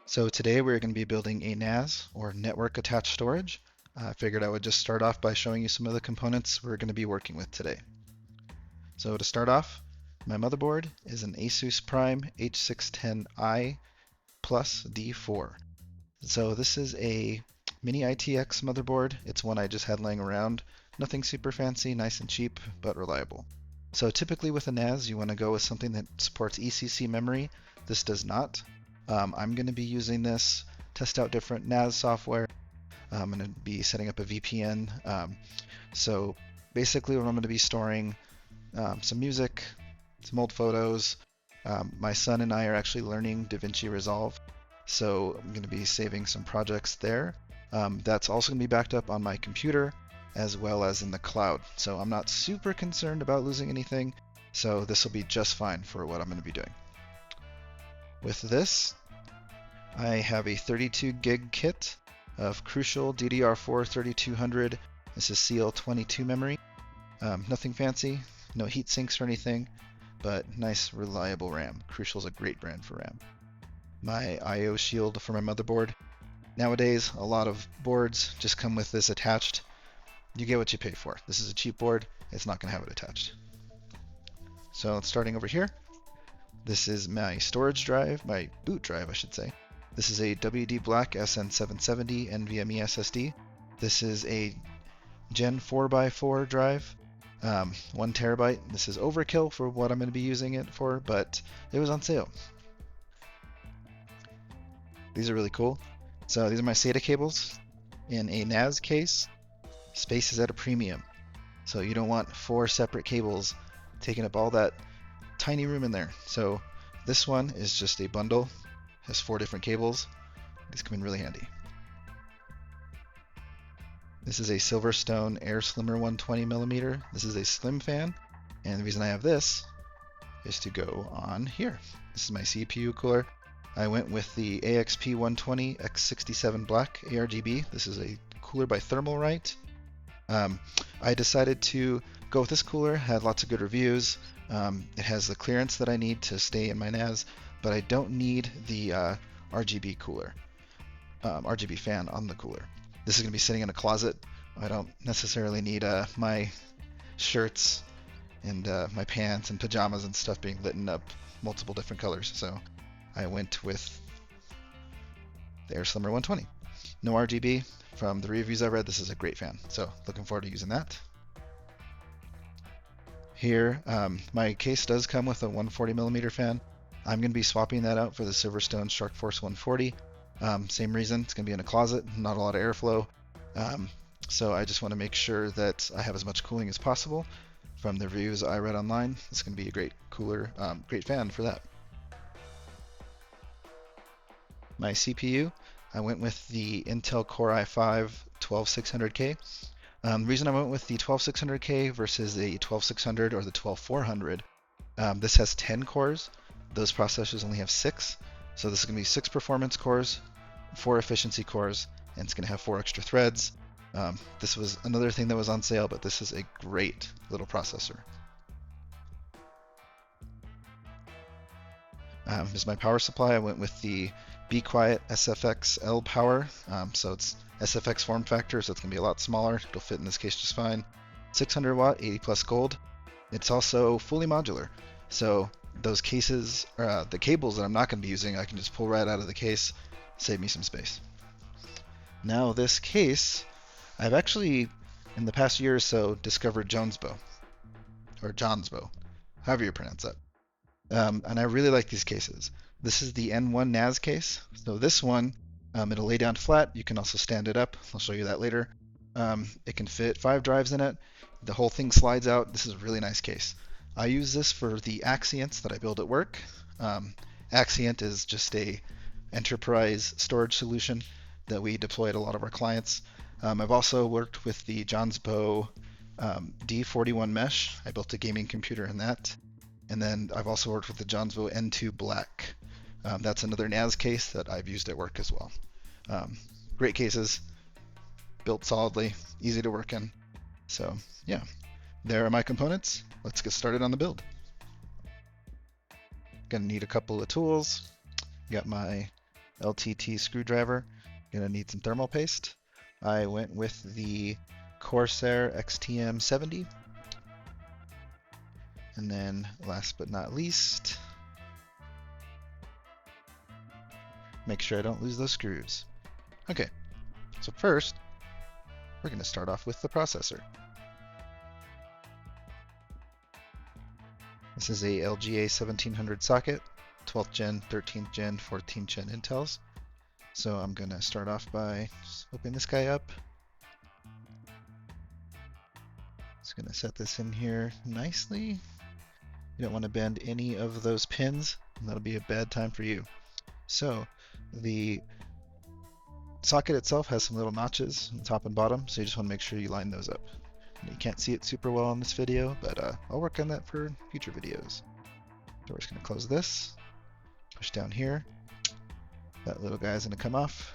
So today we're going to be building a NAS, or network attached storage. I figured I would just start off by showing you some of the components we're going to be working with today. So to start off, my motherboard is an Asus Prime H610i Plus D4. So this is a mini ITX motherboard. It's one I just had laying around. Nothing super fancy, nice and cheap, but reliable. So typically with a NAS, you want to go with something that supports ECC memory. This does not. I'm going to be using this, test out different NAS software. I'm going to be setting up a VPN. So basically what I'm going to be storing some music, some old photos. My son and I are actually learning Davinci Resolve, so I'm going to be saving some projects there. That's also going to be backed up on my computer as well as in the cloud. So I'm not super concerned about losing anything, so this will be just fine for what I'm going to be doing. With this, I have a 32 gig kit of Crucial DDR4 3200. This is CL22 memory. Nothing fancy, no heat sinks or anything, but nice reliable RAM. Crucial is a great brand for RAM. My I/O shield for my motherboard. Nowadays, a lot of boards just come with this attached. You get what you pay for. This is a cheap board. It's not going to have it attached. So starting over here, this is my storage drive, my boot drive, I should say. This is a WD Black SN770 NVMe SSD. This is a Gen 4x4 drive, 1 terabyte. This is overkill for what I'm going to be using it for, but it was on sale. These are really cool. So these are my SATA cables in a NAS case. Space is at a premium, so you don't want 4 separate cables taking up all that tiny room in there. So this one is just a bundle, has 4 different cables. These come in really handy. This is a Silverstone Air Slimmer 120mm. This is a slim fan, and the reason I have this is to go on here. This is my CPU cooler. I went with the AXP 120 X67 Black ARGB. This is a cooler by Thermalright. I decided to go with this cooler, had lots of good reviews. It has the clearance that I need to stay in my NAS, but I don't need the RGB cooler, RGB fan on the cooler. This is going to be sitting in a closet. I don't necessarily need my shirts and my pants and pajamas and stuff being lit up multiple different colors, so I went with the Air Slimmer 120. No RGB. From the reviews I read, this is a great fan, so looking forward to using that. Here, my case does come with a 140mm fan. I'm going to be swapping that out for the Silverstone SharkForce 140. Same reason, it's going to be in a closet, not a lot of airflow. So I just want to make sure that I have as much cooling as possible. From the reviews I read online, it's going to be a great cooler, great fan for that. My CPU, I went with the Intel Core i5 12600K. The reason I went with the 12600K versus the 12600 or the 12400, this has 10 cores. Those processors only have 6. So this is going to be 6 performance cores, 4 efficiency cores, and it's going to have 4 extra threads. This was another thing that was on sale, but this is a great little processor. This is my power supply. I went with the Be Quiet SFX L power. So it's SFX form factor, so it's going to be a lot smaller. It'll fit in this case just fine. 600 watt, 80 plus gold. It's also fully modular. So those cases, the cables that I'm not going to be using, I can just pull right out of the case, save me some space. Now this case, I've actually, in the past year or so, discovered Jonesbow, or Johnsbow, however you pronounce that. And I really like these cases. This is the N1 NAS case. So this one, it'll lay down flat. You can also stand it up. I'll show you that later. It can fit 5 drives in it. The whole thing slides out. This is a really nice case. I use this for the Axients that I build at work. Axient is just a enterprise storage solution that we deploy at a lot of our clients. I've also worked with the Johnsbow D41 mesh. I built a gaming computer in that. And then I've also worked with the Johnsbow N2 Black. That's another NAS case that I've used at work as well. Great cases, built solidly, easy to work in. So yeah, there are my components. Let's get started on the build. Gonna need a couple of tools. Got my LTT screwdriver. Gonna need some thermal paste. I went with the Corsair XTM70. And then last but not least, make sure I don't lose those screws. Okay, so first, we're going to start off with the processor. This is a LGA 1700 socket, 12th gen, 13th gen, 14th gen Intels. So I'm going to start off by just opening this guy up. Just going to set this in here nicely. You don't want to bend any of those pins, and that'll be a bad time for you. So the socket itself has some little notches on the top and bottom, so you just want to make sure you line those up. And you can't see it super well in this video, but I'll work on that for future videos. So we're just going to close this, push down here. That little guy is going to come off,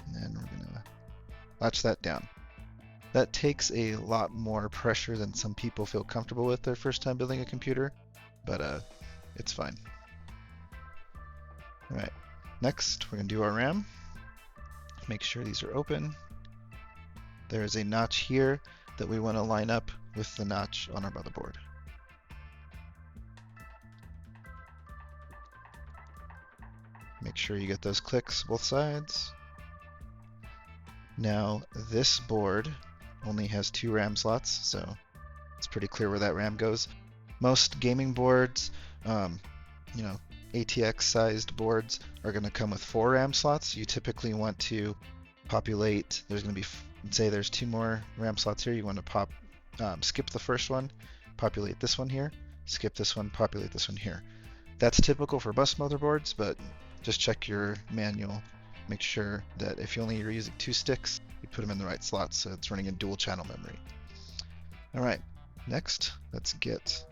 and then we're going to latch that down. That takes a lot more pressure than some people feel comfortable with their first time building a computer, but it's fine. All right, next we're going to do our RAM. Make sure these are open. There is a notch here that we want to line up with the notch on our motherboard. Make sure you get those clicks both sides. Now this board only has 2 RAM slots, so it's pretty clear where that RAM goes. Most gaming boards, ATX sized boards are going to come with 4 RAM slots. You typically want to populate, there's going to be, say there's 2 more RAM slots here, you want to skip the first one, populate this one here, skip this one, populate this one here. That's typical for bus motherboards, but just check your manual. Make sure that if you only are using 2 sticks, you put them in the right slots so it's running in dual channel memory. Alright, next let's get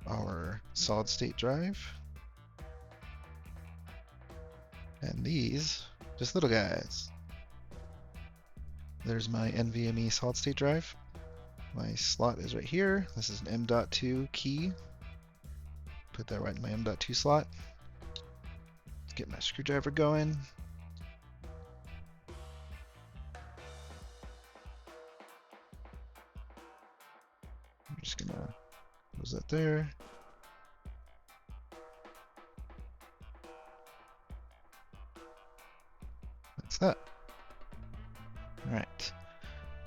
our solid state drive. And these, just little guys. There's my NVMe solid state drive. My slot is right here. This is an M.2 key. Put that right in my M.2 slot. Let's get my screwdriver going. I'm just gonna close that there. That's that. Alright,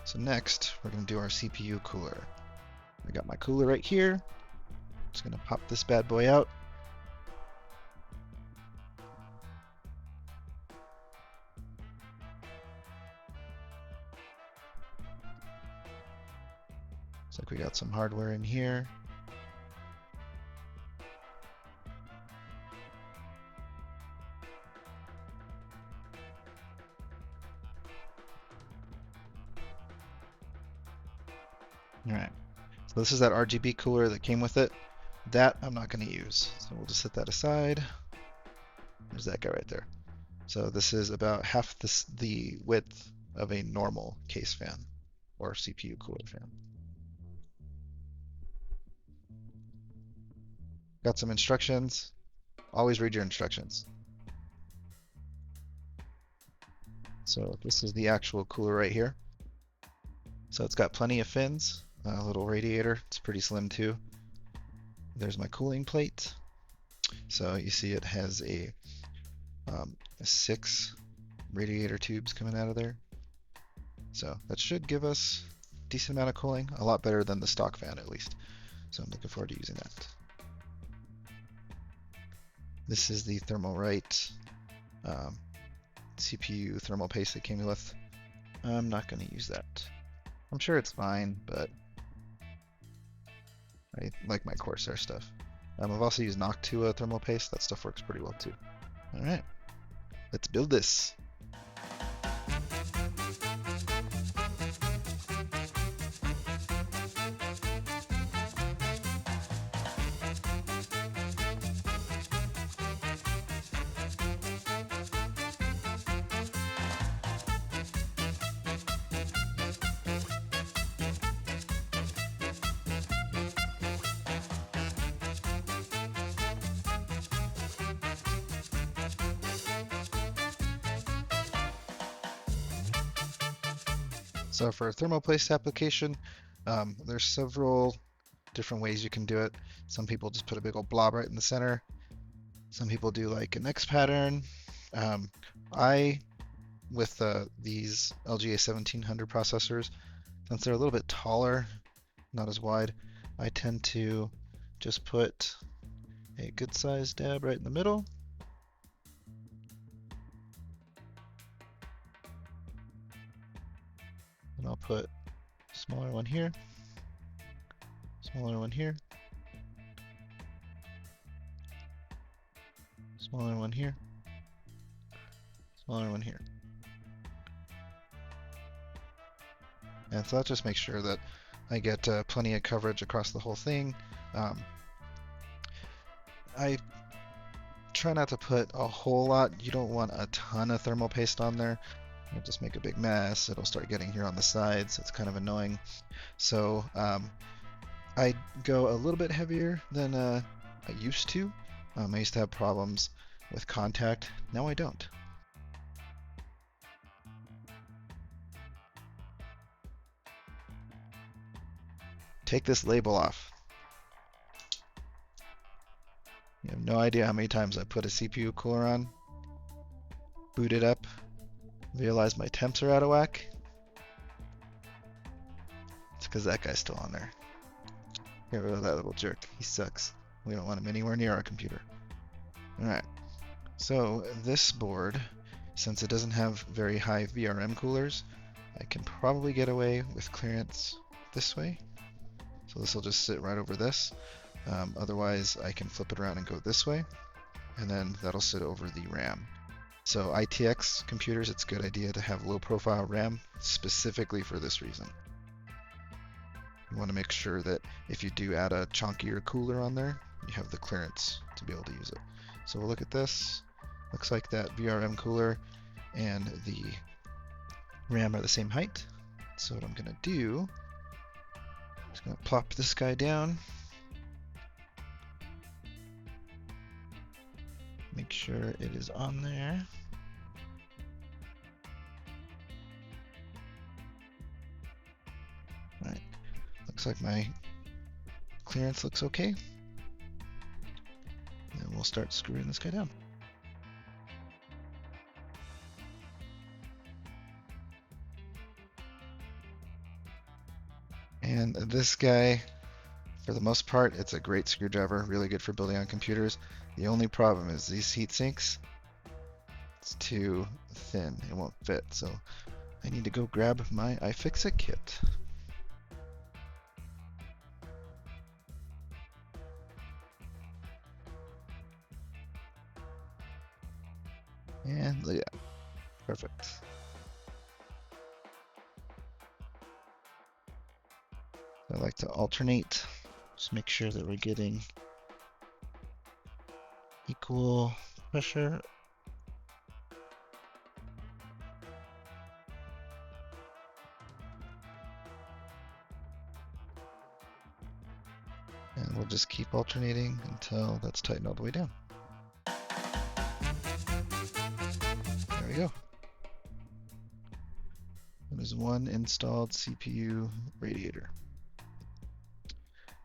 so next we're going to do our CPU cooler. I got my cooler right here. Just going to pop this bad boy out. Looks like we got some hardware in here. Alright, so this is that RGB cooler that came with it. That I'm not going to use, so we'll just set that aside. There's that guy right there. So this is about half the width of a normal case fan or CPU cooler fan. Got some instructions. Always read your instructions. So this is the actual cooler right here. So it's got plenty of fins. A little radiator, it's pretty slim too. There's my cooling plate. So you see it has a 6 radiator tubes coming out of there. So that should give us a decent amount of cooling, a lot better than the stock fan at least. So I'm looking forward to using that. This is the Thermalright CPU thermal paste that came with. I'm not going to use that. I'm sure it's fine, but I like my Corsair stuff. I've also used Noctua thermal paste. That stuff works pretty well too. Alright, let's build this. So for a thermal paste application, there's several different ways you can do it. Some people just put a big old blob right in the center. Some people do like an X pattern. I, with these LGA 1700 processors, since they're a little bit taller, not as wide, I tend to just put a good sized dab right in the middle. And I'll put a smaller one here, smaller one here, smaller one here, smaller one here. And so that just makes sure that I get plenty of coverage across the whole thing. I try not to put a whole lot. You don't want a ton of thermal paste on there. It'll just make a big mess. It'll start getting here on the sides. It's kind of annoying. So I go a little bit heavier than I used to. I used to have problems with contact. Now I don't. Take this label off. You have no idea how many times I put a CPU cooler on, boot it up, realize my temps are out of whack. It's because that guy's still on there. Get rid of that little jerk. He sucks. We don't want him anywhere near our computer. Alright, so this board, since it doesn't have very high VRM coolers, I can probably get away with clearance this way. So this will just sit right over this. Otherwise, I can flip it around and go this way, and then that'll sit over the RAM. So ITX computers, it's a good idea to have low profile RAM specifically for this reason. You want to make sure that if you do add a chunkier cooler on there, you have the clearance to be able to use it. So we'll look at this. Looks like that VRM cooler and the RAM are the same height. So what I'm going to do, I'm just going to plop this guy down. Make sure it is on there. All right. Looks like my clearance looks okay. And we'll start screwing this guy down. And this guy, for the most part, it's a great screwdriver, really good for building on computers. The only problem is these heat sinks, it's too thin, it won't fit. So I need to go grab my iFixit kit. And yeah, perfect. I like to alternate, just make sure that we're getting equal pressure. And we'll just keep alternating until that's tightened all the way down. There we go. That is one installed CPU radiator.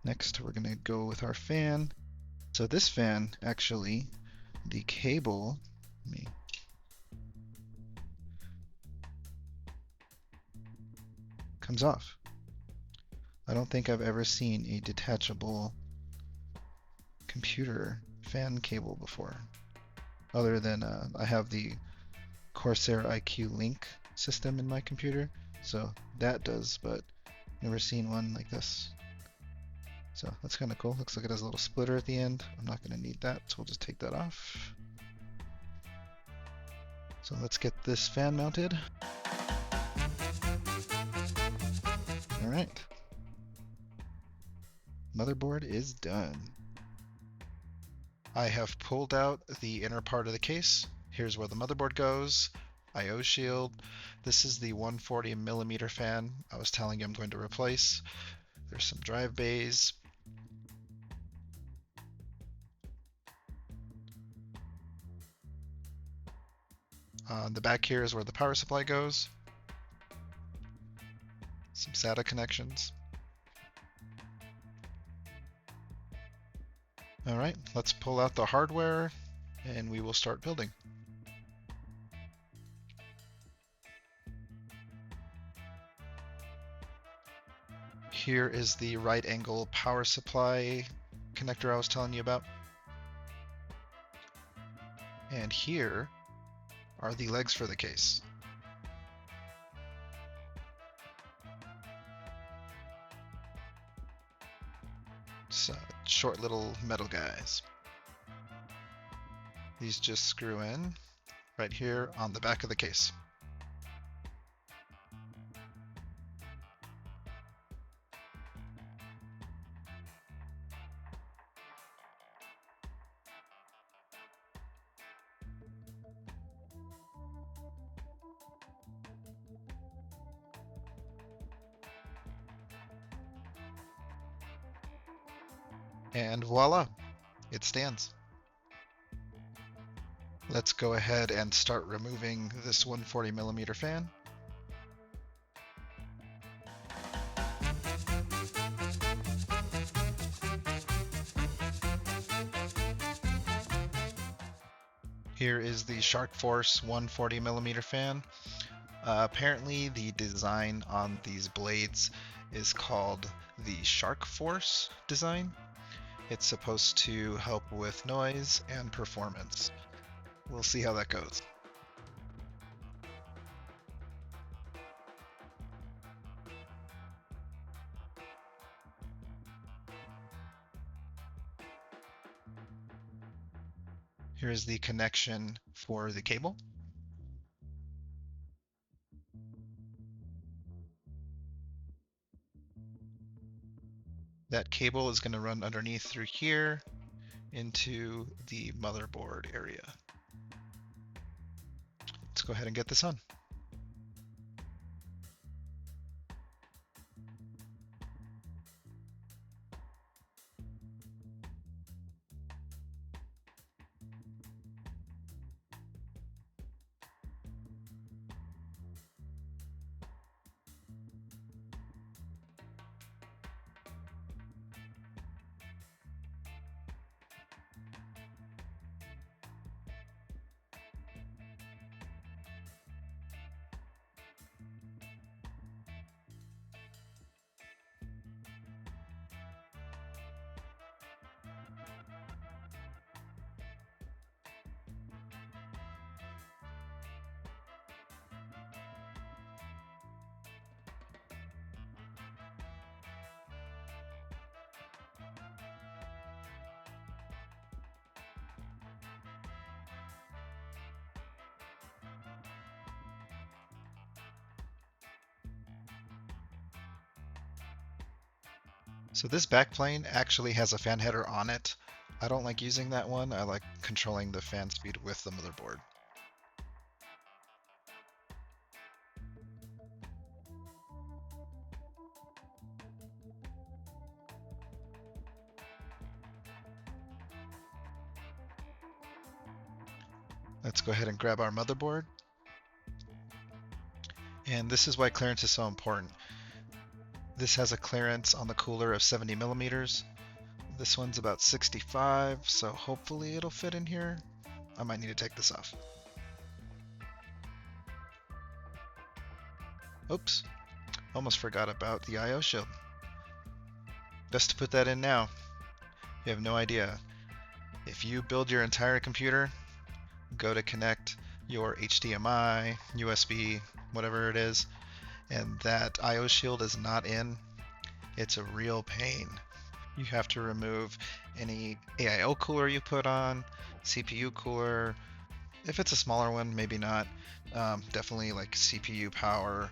Next, we're going to go with our fan. So this fan, actually, the cable, comes off. I don't think I've ever seen a detachable computer fan cable before, other than I have the Corsair IQ Link system in my computer, so that does, but never seen one like this. So that's kind of cool. Looks like it has a little splitter at the end. I'm not going to need that, so we'll just take that off. So let's get this fan mounted. All right. Motherboard is done. I have pulled out the inner part of the case. Here's where the motherboard goes. I/O shield. This is the 140mm fan I was telling you I'm going to replace. There's some drive bays. On the back here is where the power supply goes. some SATA connections. All right, let's pull out the hardware and we will start building. Here is the right angle power supply connector I was telling you about. And here are the legs for the case. So, short little metal guys. These just screw in right here on the back of the case. And voila, it stands. Let's go ahead and start removing this 140mm fan. Here is the Shark Force 140mm fan. Apparently the design on these blades is called the Shark Force design. It's supposed to help with noise and performance. We'll see how that goes. Here's the connection for the cable. That cable is going to run underneath through here into the motherboard area. Let's go ahead and get this on. So this backplane actually has a fan header on it. I don't like using that one. I like controlling the fan speed with the motherboard. Let's go ahead and grab our motherboard. And this is why clearance is so important. This has a clearance on the cooler of 70mm. This one's about 65, so hopefully it'll fit in here. I might need to take this off. Oops, almost forgot about the I/O shield. Best to put that in now. You have no idea. If you build your entire computer, go to connect your HDMI, USB, whatever it is, and that I/O shield is not in, it's a real pain. You have to remove any AIO cooler you put on, CPU cooler. If it's a smaller one, maybe not. Definitely like CPU power,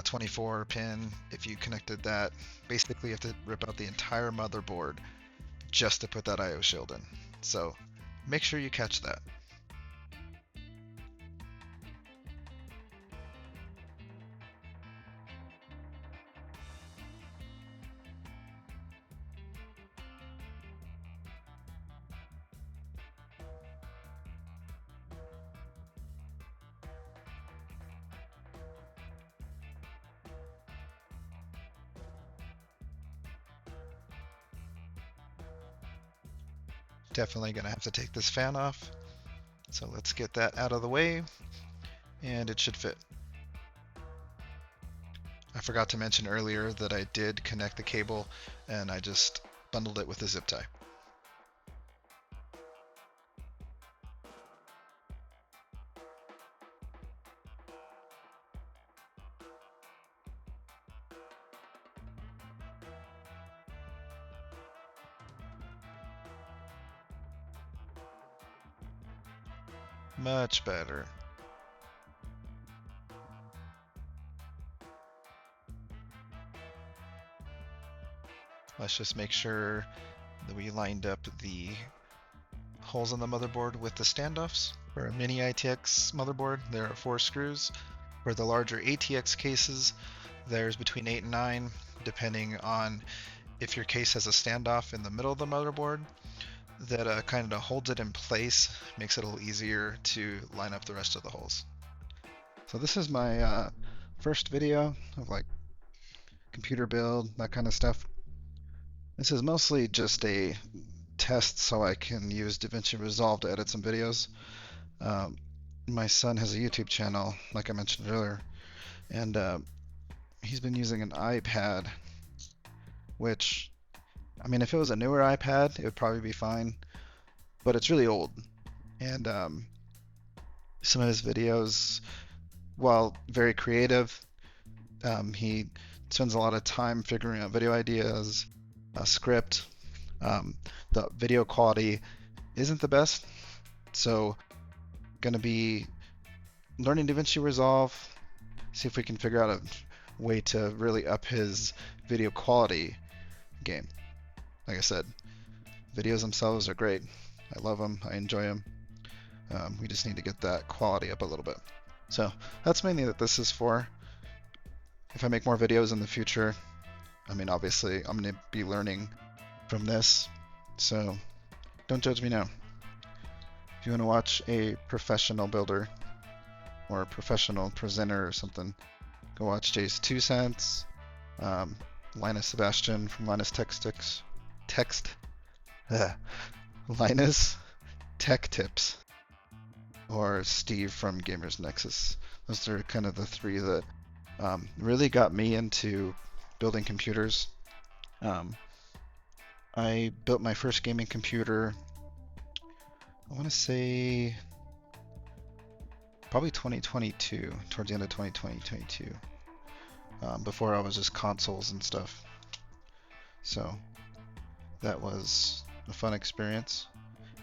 24 pin. If you connected that, basically you have to rip out the entire motherboard just to put that I/O shield in. So make sure you catch that. Definitely gonna have to take this fan off. So let's get that out of the way, and it should fit. I forgot to mention earlier that I did connect the cable and I just bundled it with a zip tie. Much better. Let's just make sure that we lined up the holes on the motherboard with the standoffs. For a mini ITX motherboard, there are 4 screws. For the larger ATX cases, there's between 8 and 9, depending on if your case has a standoff in the middle of the motherboard that kind of holds it in place, makes it a little easier to line up the rest of the holes. So this is my first video of like computer build, that kind of stuff. This is mostly just a test so I can use Davinci Resolve to edit some videos. My son has a YouTube channel, like I mentioned earlier, and he's been using an iPad, which, I mean, if it was a newer iPad, it would probably be fine, but it's really old. And some of his videos, while very creative, he spends a lot of time figuring out video ideas, a script. The video quality isn't the best, so gonna be learning DaVinci Resolve, see if we can figure out a way to really up his video quality game. Like I said, videos themselves are great. I love them. I enjoy them. We just need to get that quality up a little bit. So that's mainly what this is for. If I make more videos in the future, I mean, obviously I'm going to be learning from this. So don't judge me now. If you want to watch a professional builder or a professional presenter or something, go watch Jay's 2 Cents, Linus Sebastian from Linus Linus Tech Tips, or Steve from Gamers Nexus. Those are kind of the 3 that really got me into building computers. I built my first gaming computer, I want to say probably 2022, towards the end of 2022, before I was just consoles and stuff. So that was a fun experience,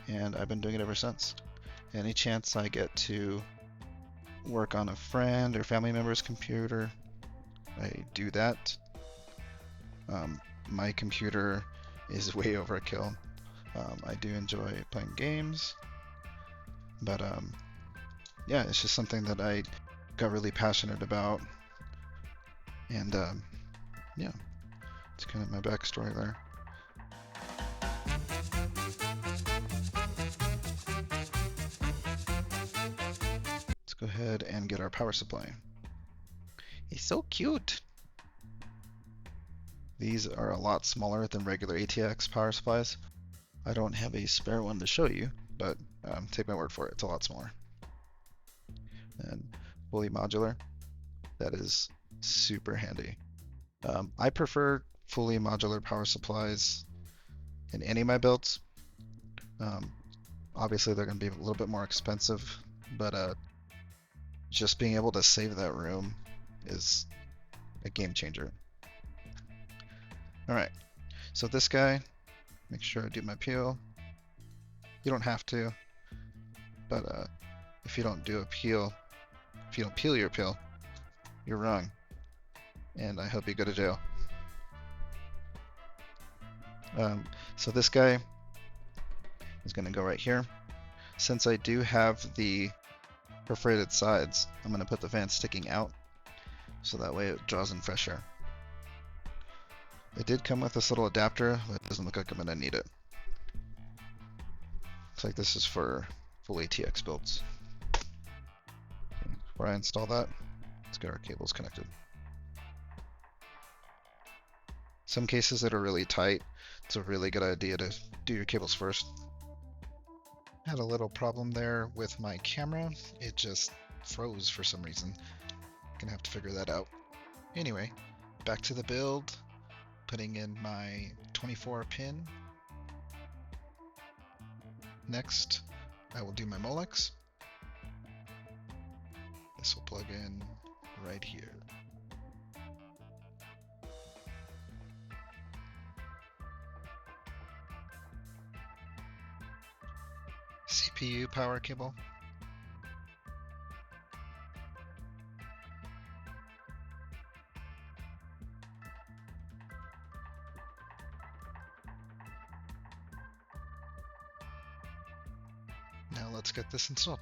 and I've been doing it ever since. Any chance I get to work on a friend or family member's computer, I do that. My computer is way overkill. I do enjoy playing games, but yeah, it's just something that I got really passionate about, and yeah, it's kind of my backstory there. Let's go ahead and get our power supply. He's so cute. These are a lot smaller than regular ATX power supplies. I don't have a spare one to show you, but take my word for it, it's a lot smaller. And fully modular, that is super handy. I prefer fully modular power supplies in any of my builds. Obviously they're going to be a little bit more expensive, but just being able to save that room is a game changer. Alright, so this guy, make sure I do my peel. You don't have to, but if you don't do a peel, if you don't peel your peel, you're wrong, and I hope you go to jail. So this guy is going to go right here. Since I do have the perforated sides, I'm going to put the fan sticking out, so that way it draws in fresh air. It did come with this little adapter, but it doesn't look like I'm going to need it. Looks like this is for full ATX builds. Okay, before I install that, let's get our cables connected. Some cases that are really tight, it's a really good idea to do your cables first. Had a little problem there with my camera. It just froze for some reason. Gonna have to figure that out. Anyway, back to the build. Putting in my 24 pin. Next, I will do my Molex. This will plug in right here. CPU power cable. Now let's get this installed.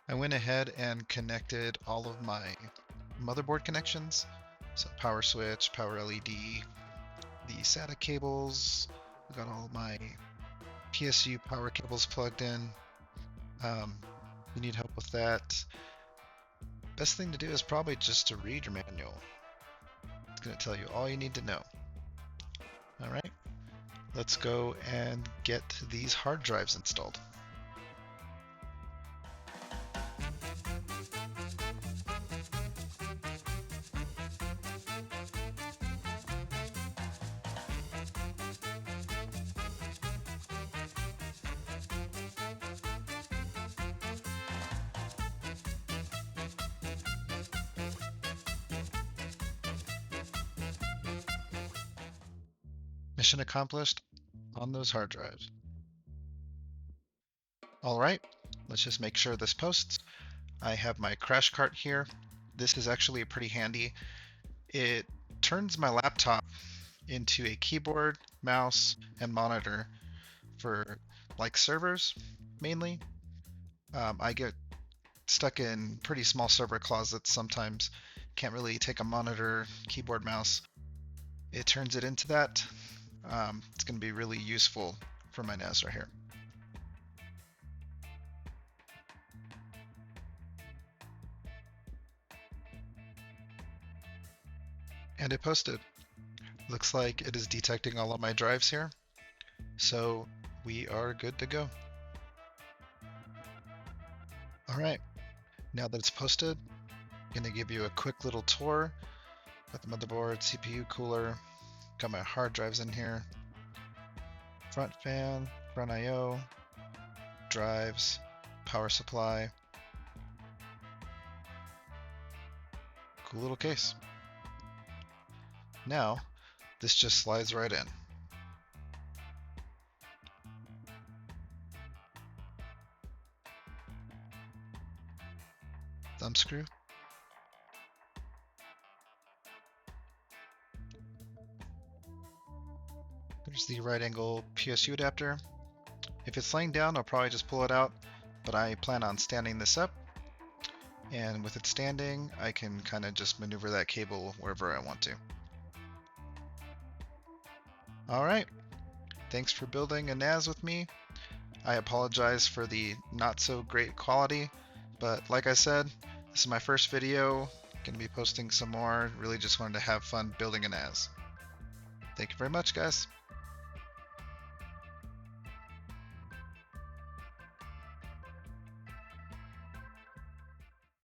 I went ahead and connected all of my motherboard connections. So power switch, power LED, the SATA cables. I got all my PSU power cables plugged in. You need help with that. Best thing to do is probably just to read your manual. It's going to tell you all you need to know. All right, let's go and get these hard drives installed. Mission accomplished on those hard drives. All right, let's just make sure this posts. I have my crash cart here. This is actually pretty handy. It turns my laptop into a keyboard, mouse, and monitor for like servers mainly. I get stuck in pretty small server closets sometimes. Can't really take a monitor, keyboard, mouse. It turns it into that. It's going to be really useful for my NAS right here. And it posted. Looks like it is detecting all of my drives here. So we are good to go. All right, now that it's posted, I'm going to give you a quick little tour. Got the motherboard, CPU, cooler, got my hard drives in here. Front fan, front I/O, drives, power supply. Cool little case. Now, this just slides right in. Thumb screw. There's the right angle PSU adapter. If it's laying down, I'll probably just pull it out, but I plan on standing this up. And with it standing, I can kind of just maneuver that cable wherever I want to. All right, thanks for building a NAS with me. I apologize for the not so great quality, but like I said, this is my first video. Gonna be posting some more. Really just wanted to have fun building a NAS. Thank you very much, guys.